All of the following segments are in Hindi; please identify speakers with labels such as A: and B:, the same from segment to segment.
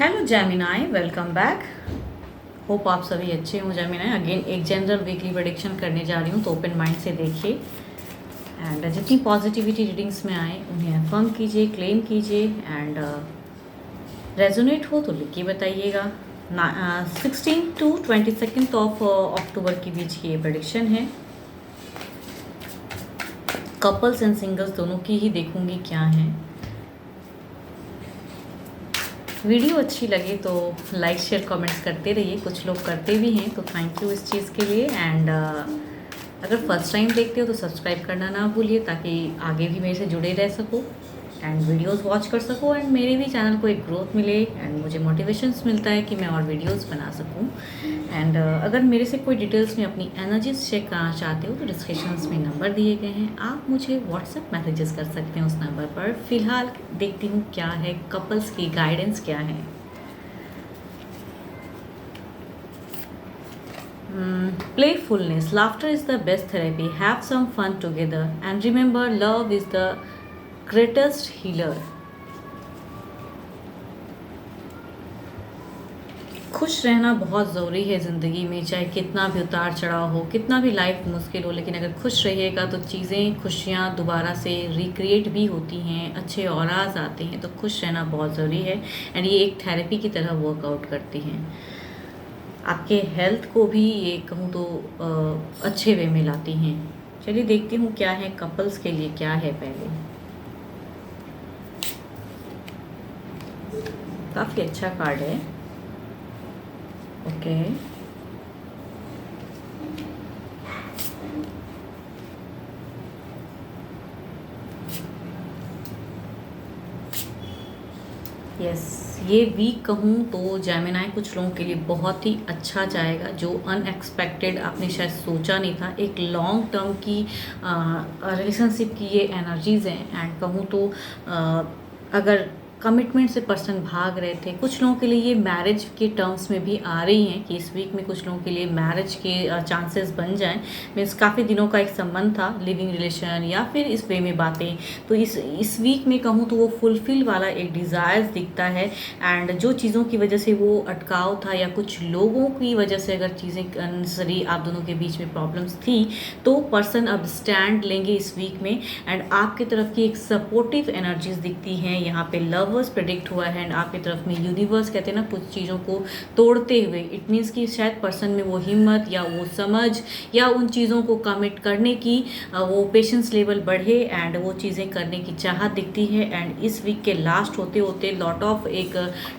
A: Hello Gemini, welcome back. Hope आप सभी अच्छे हों। जेमिनाई अगेन एक जनरल वीकली प्रेडिक्शन करने जा रही हूँ, तो ओपन माइंड से देखिए एंड जितनी पॉजिटिविटी रीडिंग्स में आए उन्हें अफर्म कीजिए, क्लेम कीजिए एंड रेजोनेट हो तो लिख के बताइएगा। 16 टू 22 ऑफ अक्टूबर के बीच की ये प्रेडिक्शन है। कपल्स एंड सिंगल्स दोनों की ही देखूंगी क्या है। वीडियो अच्छी लगे तो लाइक शेयर कमेंट्स करते रहिए, कुछ लोग करते भी हैं तो थैंक यू इस चीज़ के लिए। एंड अगर फर्स्ट टाइम देखते हो तो सब्सक्राइब करना ना भूलिए ताकि आगे भी मेरे से जुड़े रह सको एंड वीडियोस वॉच कर सको एंड मेरे भी चैनल को एक ग्रोथ मिले एंड मुझे मोटिवेशंस मिलता है कि मैं और वीडियोस बना सकूं। एंड अगर मेरे से कोई डिटेल्स में अपनी एनर्जीज चेक करना चाहते हो तो डिस्क्रिप्शंस में नंबर दिए गए हैं, आप मुझे व्हाट्सएप मैसेजेस कर सकते हैं उस नंबर पर। फिलहाल देखती हूँ क्या है, कपल्स की गाइडेंस क्या है। Playfulness, laughter is the best therapy. Have some fun together and remember, love is the greatest healer. खुश रहना बहुत ज़रूरी है ज़िंदगी में, चाहे कितना भी उतार चढ़ाव हो, कितना भी लाइफ मुश्किल हो, लेकिन अगर खुश रहिएगा तो चीज़ें, खुशियाँ दोबारा से रिक्रिएट भी होती हैं, अच्छे औराज आते हैं। तो खुश रहना बहुत ज़रूरी है एंड ये एक थेरेपी की तरह वर्कआउट करती हैं। आपके हेल्थ को भी ये कहूँ तो अच्छे वे में लाती हैं। चलिए देखती हूँ क्या है कपल्स के लिए, क्या है पहले। काफ़ी अच्छा कार्ड है। ओके यस, ये वीक कहूँ तो जेमिनाई कुछ लोगों के लिए बहुत ही अच्छा जाएगा, जो अनएक्सपेक्टेड आपने शायद सोचा नहीं था। एक लॉन्ग टर्म की रिलेशनशिप की ये एनर्जीज़ हैं एंड कहूँ तो अगर कमिटमेंट से पर्सन भाग रहे थे, कुछ लोगों के लिए ये मैरिज के टर्म्स में भी आ रही हैं कि इस वीक में कुछ लोगों के लिए मैरिज के चांसेस बन जाएं। मीन्स काफ़ी दिनों का एक संबंध था, लिविंग रिलेशन या फिर इस वे में बातें, तो इस वीक में कहूँ तो वो फुलफिल वाला एक डिज़ायर्स दिखता है। एंड जो चीज़ों की वजह से वो अटकाव था या कुछ लोगों की वजह से अगर चीज़ें अनसरी आप दोनों के बीच में प्रॉब्लम्स थी, तो पर्सन अब स्टैंड लेंगे इस वीक में एंड आपकी तरफ की एक सपोर्टिव एनर्जीज दिखती हैं। यहाँ पे लवर्स प्रेडिक्ट हुआ है एंड आपकी तरफ में यूनिवर्स कहते हैं ना, कुछ चीज़ों को तोड़ते हुए, इट मीन्स कि शायद पर्सन में वो हिम्मत या वो समझ या उन चीज़ों को कमिट करने की वो पेशेंस लेवल बढ़े एंड वो चीज़ें करने की चाहत दिखती है। एंड इस वीक के लास्ट होते होते लॉट ऑफ एक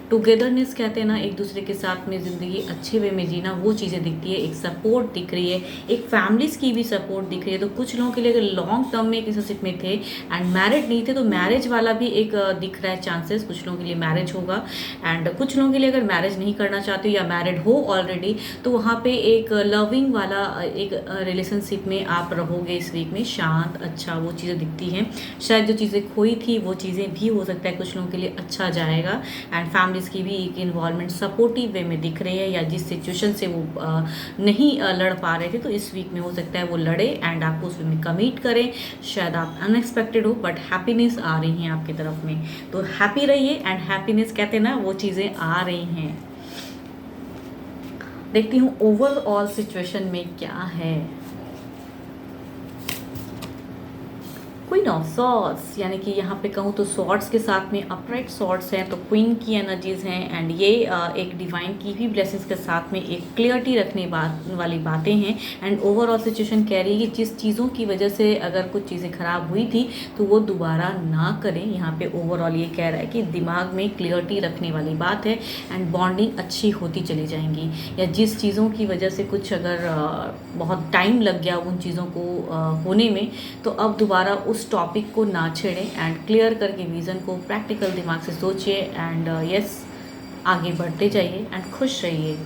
A: टुगेदरनेस कहते हैं ना, एक दूसरे के साथ में ज़िंदगी अच्छे वे में जीना, वो चीज़ें दिखती है। एक सपोर्ट दिख रही है, एक फैमिलीज़ की भी सपोर्ट दिख रही है। तो कुछ लोगों के लिए अगर लॉन्ग टर्म में एक रिलेशनशिप में थे एंड मैरिड नहीं थे तो मैरिज वाला भी एक दिख रहा है चांसेस, कुछ लोगों के लिए मैरिज होगा। एंड कुछ लोगों के लिए अगर मैरिज नहीं करना चाहते हो या मैरिड हो ऑलरेडी, तो वहाँ पे एक लविंग वाला एक रिलेशनशिप में आप रहोगे इस वीक में, शांत, अच्छा, वो चीज़ें दिखती हैं। शायद जो चीज़ें खोई थी वो चीज़ें भी हो सकता है कुछ लोगों के लिए अच्छा जाएगा। एंड फैमिलीज़ की भी एक इन्वॉल्वमेंट सपोर्टिव वे में दिख रही है, या जिस सिचुएशन से वो नहीं लड़ पा रहे थे तो इस वीक में हो सकता है वो लड़े एंड आपको उस वे में कमिट करें। शायद आप अनएक्सपेक्टेड हो बट हैप्पीनेस आ रही हैं आपकी तरफ में, तो हैप्पी रहिए एंड हैप्पीनेस कहते हैं ना, वो चीज़ें आ रही हैं। देखती हूँ ओवरऑल सिचुएशन में क्या है। क्वीन ऑफ सॉर्ड्स, यानी कि यहाँ पे कहूँ तो सॉर्ड्स के साथ में अपराइट सॉर्ड्स हैं, तो क्वीन की एनर्जीज हैं एंड ये एक डिवाइन की भी ब्लेसिंग्स के साथ में एक क्लियरिटी रखने वाली बातें हैं। एंड ओवरऑल सिचुएशन कह रही है कि जिस चीज़ों की वजह से अगर कुछ चीज़ें खराब हुई थी तो वो दोबारा ना करें। यहाँ पे ओवरऑल ये कह रहा है कि दिमाग में क्लियरिटी रखने वाली बात है एंड बॉन्डिंग अच्छी होती चली जाएंगी। या जिस चीज़ों की वजह से कुछ अगर बहुत टाइम लग गया उन चीज़ों को होने में, तो अब दोबारा उस टॉपिक को ना छेड़ें एंड क्लियर करके विज़न को प्रैक्टिकल दिमाग से सोचिए एंड यस, आगे बढ़ते जाइए एंड खुश रहिए।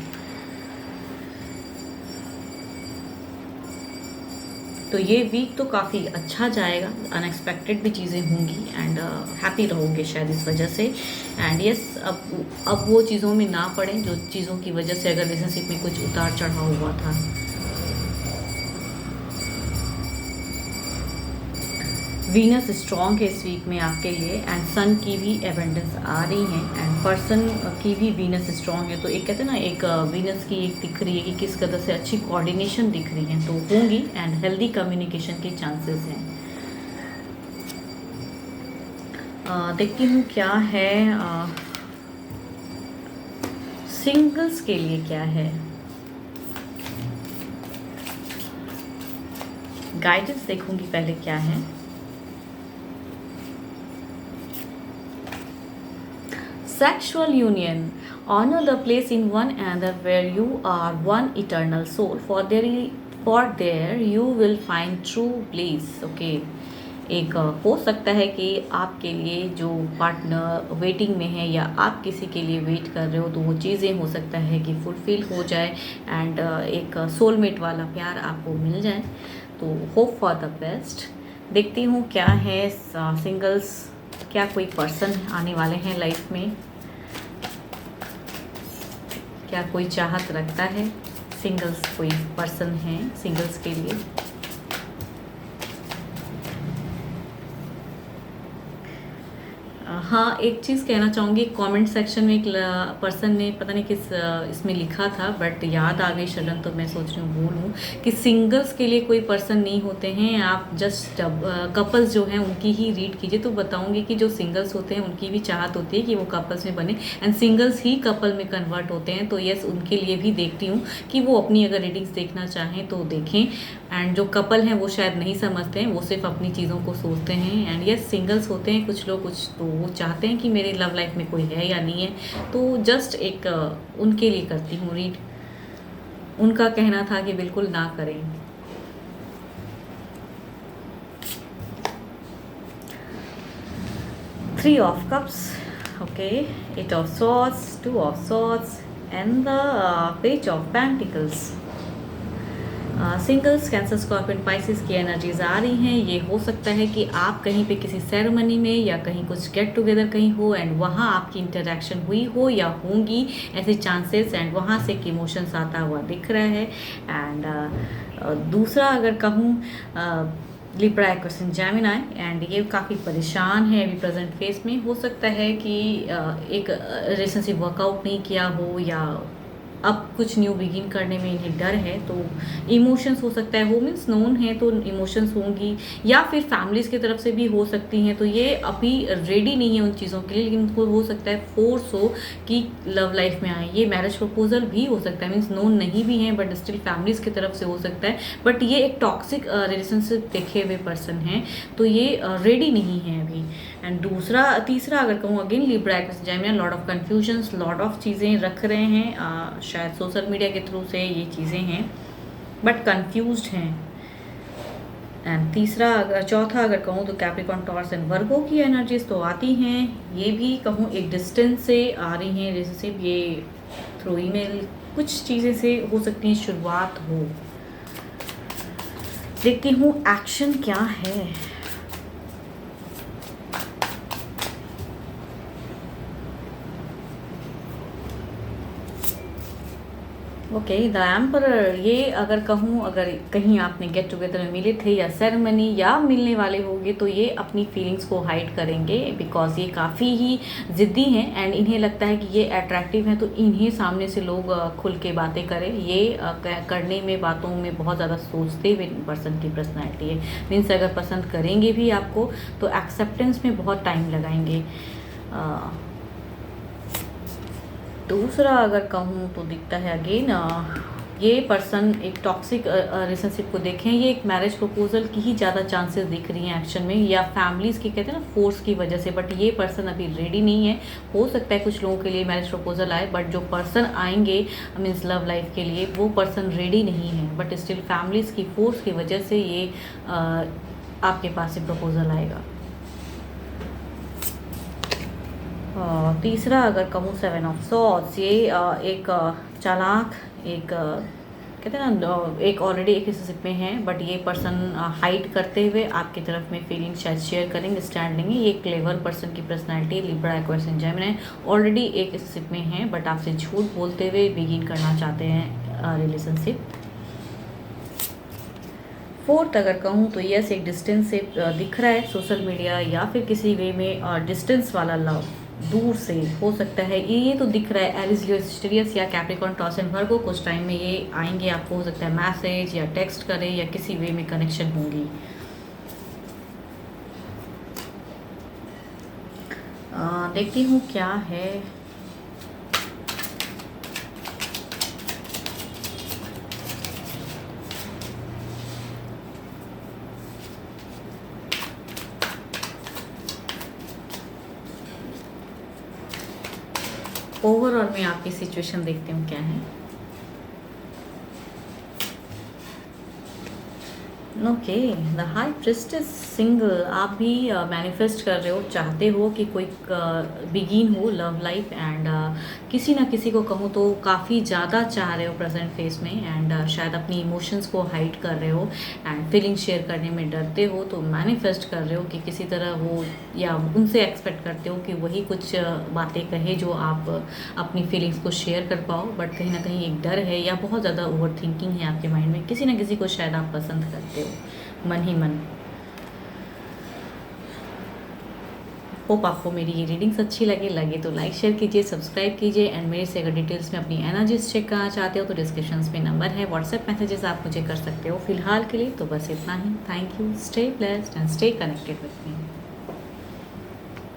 A: तो ये वीक तो काफ़ी अच्छा जाएगा, अनएक्सपेक्टेड भी चीज़ें होंगी एंड हैप्पी रहोगे शायद इस वजह से। एंड यस, अब वो चीज़ों में ना पड़ें जो चीज़ों की वजह से अगर रिलेशनशिप में कुछ उतार चढ़ाव हुआ था। वीनस स्ट्रॉन्ग है इस वीक में आपके लिए एंड सन की भी एबेंडेंस आ रही है एंड पर्सन की भी वीनस स्ट्रॉन्ग है। तो एक कहते हैं ना, एक वीनस की एक दिख रही है कि किस कदर से अच्छी कोऑर्डिनेशन दिख रही है, तो होंगी एंड हेल्दी कम्युनिकेशन के चांसेस हैं। देखती हूँ क्या है सिंगल्स के लिए क्या है। गाइडेंस देखूंगी पहले क्या है। Sexual union. Honor the place in one another where you are one eternal soul. For there you will find true bliss. Okay. एक हो सकता है कि आपके लिए जो पार्टनर वेटिंग में है या आप किसी के लिए वेट कर रहे हो, तो वो चीज़ें हो सकता है कि फुलफ़िल हो जाए एंड एक सोलमेट वाला प्यार आपको मिल जाए। तो होप फॉर द बेस्ट। देखती हूँ क्या है सिंगल्स, क्या कोई पर्सन आने वाले हैं लाइफ में, क्या कोई चाहत रखता है सिंगल्स, कोई पर्सन है सिंगल्स के लिए। हाँ, एक चीज़ कहना चाहूँगी, कमेंट सेक्शन में एक पर्सन ने पता नहीं किस इसमें लिखा था बट याद आ गई शलन, तो मैं सोच रही हूँ बोलूँ कि सिंगल्स के लिए कोई पर्सन नहीं होते हैं, आप जस्ट कपल्स जो हैं उनकी ही रीड कीजिए। तो बताऊँगी कि जो सिंगल्स होते हैं उनकी भी चाहत होती है कि वो कपल्स में बने एंड सिंगल्स ही कपल में कन्वर्ट होते हैं। तो यस, उनके लिए भी देखती हूँ कि वो अपनी अगर रीडिंग्स देखना चाहें तो देखें। एंड जो कपल हैं वो शायद नहीं समझते हैं, वो सिर्फ अपनी चीज़ों को सोचते हैं। एंड यस, सिंगल्स होते हैं कुछ लोग, कुछ तो वो चाहते हैं कि मेरे लव लाइफ में कोई है या नहीं है। तो जस्ट एक उनके लिए करती हूँ रीड। उनका कहना था कि बिल्कुल ना करें। Three of cups, okay, eight of swords, two of swords and the page of pentacles. Singles Cancer Scorpion Pisces की एनर्जीज आ रही हैं। ये हो सकता है कि आप कहीं पे किसी सेरेमनी में या कहीं कुछ गेट टुगेदर कहीं हो एंड वहाँ आपकी इंटरेक्शन हुई हो या होंगी, ऐसे चांसेस, एंड वहाँ से एक इमोशंस आता हुआ दिख रहा है। एंड दूसरा अगर कहूँ, लिब्रा एक्वेरियस जेमिनी, एंड ये काफ़ी परेशान है अभी प्रेजेंट फेस में। हो सकता है कि एक रिलेशनशिप वर्कआउट नहीं किया हो या अब कुछ न्यू बिगिन करने में इन्हें डर है। तो इमोशंस हो सकता है, वो मीन्स नोन है तो इमोशंस होंगी, या फिर फैमिलीज़ की तरफ से भी हो सकती हैं। तो ये अभी रेडी नहीं है उन चीज़ों के लिए, लेकिन उनको हो सकता है फोर्स हो कि लव लाइफ में आए। ये मैरिज प्रपोजल भी हो सकता है, मीन्स नोन नहीं भी है बट स्टिल फैमिलीज़ की तरफ से हो सकता है। बट ये एक टॉक्सिक रिलेशनशिप देखे हुए पर्सन हैं, तो ये रेडी नहीं है अभी। एंड तीसरा अगर कहूँ again, Libra Aquarius Gemini, lot of confusions, lot of चीज़ें रख रहे हैं, शायद सोशल मीडिया के थ्रू से ये चीज़ें हैं बट कंफ्यूज्ड हैं। एंड चौथा अगर कहूँ तो कैप्रिकॉर्न, टॉरस एंड वर्गो की एनर्जीज तो आती हैं। ये भी कहूँ एक डिस्टेंस से आ रही हैं रिलेशनशिप, ये थ्रू ईमेल कुछ चीज़ें से हो सकती है शुरुआत हो। देखती हूँ एक्शन क्या है। ओके, द एम्परर, ये अगर कहूँ, अगर कहीं आपने गेट टुगेदर में मिले थे या सेरेमनी या मिलने वाले होंगे, तो ये अपनी फीलिंग्स को हाइड करेंगे बिकॉज ये काफ़ी ही ज़िद्दी हैं एंड इन्हें लगता है कि ये अट्रैक्टिव हैं, तो इन्हें सामने से लोग खुल के बातें करें। ये करने में, बातों में बहुत ज़्यादा सोचते हुए पर्सन की पर्सनैलिटी है। मीन्स अगर पसंद करेंगे भी आपको तो एक्सेप्टेंस में बहुत टाइम लगाएंगे। दूसरा अगर कहूँ तो दिखता है अगेन, ये पर्सन एक टॉक्सिक रिलेशनशिप को देखें, ये एक मैरिज प्रपोजल की ही ज़्यादा चांसेस दिख रही हैं एक्शन में, या फैमिलीज़ की कहते हैं ना फोर्स की वजह से। बट ये पर्सन अभी रेडी नहीं है। हो सकता है कुछ लोगों के लिए मैरिज प्रपोजल आए बट जो पर्सन आएंगे मीन्स लव लाइफ के लिए, वो पर्सन रेडी नहीं है बट स्टिल फैमिलीज़ की फोर्स की वजह से ये आपके पास से प्रपोजल आएगा। तीसरा अगर कहूँ, सेवन ऑफ सॉर्ड्स, ये एक चालाक, एक कहते हैं ना, एक ऑलरेडी एक रिलेशनशिप में है बट ये पर्सन हाइड करते हुए आपकी तरफ में फीलिंग शायद शेयर करेंगे, स्टैंड लेंगे। ये क्लेवर पर्सन की personality, Libra Aquarius Gemini, already एक रिलेशनशिप में है बट आपसे झूठ बोलते हुए बिगिन करना चाहते हैं रिलेशनशिप। फोर्थ अगर कहूँ तो यस, एक डिस्टेंस से दिख रहा है सोशल मीडिया या फिर किसी वे में डिस्टेंस वाला लव, दूर से हो सकता है। ये तो दिख रहा है एरिस लियो सिस्टरियस या कैप्रिकॉर्न टॉस एंड वर्गो, कुछ टाइम में ये आएंगे आपको, हो सकता है मैसेज या टेक्स्ट करें या किसी वे में कनेक्शन होंगी। देखती हूँ क्या है। ओवरऑल में आपकी सिचुएशन देखती हूँ क्या है। Okay, the high priestess single, आप भी मैनिफेस्ट कर रहे हो, चाहते हो कि कोई बिगिन हो लव लाइफ, एंड किसी ना किसी को कहूँ तो काफ़ी ज़्यादा चाह रहे हो प्रेजेंट फेस में, एंड शायद अपनी इमोशंस को हाइड कर रहे हो एंड फीलिंग शेयर करने में डरते हो, तो मैनिफेस्ट कर रहे हो कि किसी तरह वो, या उनसे एक्सपेक्ट करते हो कि वही कुछ बातें कहे जो आप अपनी फीलिंग्स को शेयर कर पाओ, बट कहीं ना कहीं एक डर है या बहुत ज़्यादा ओवर थिंकिंग है आपके माइंड में, किसी ना किसी को शायद आप पसंद करते हो मन ही मन। होप आपको मेरी ये रीडिंग्स अच्छी लगे तो लाइक शेयर कीजिए, सब्सक्राइब कीजिए, एंड मेरे से अगर डिटेल्स में अपनी एनर्जीज चेक करना चाहते हो तो डिस्क्रिप्शन में नंबर है, व्हाट्सएप मैसेजेस आप मुझे कर सकते हो। फिलहाल के लिए तो बस इतना ही। Thank you, stay blessed and stay connected with me.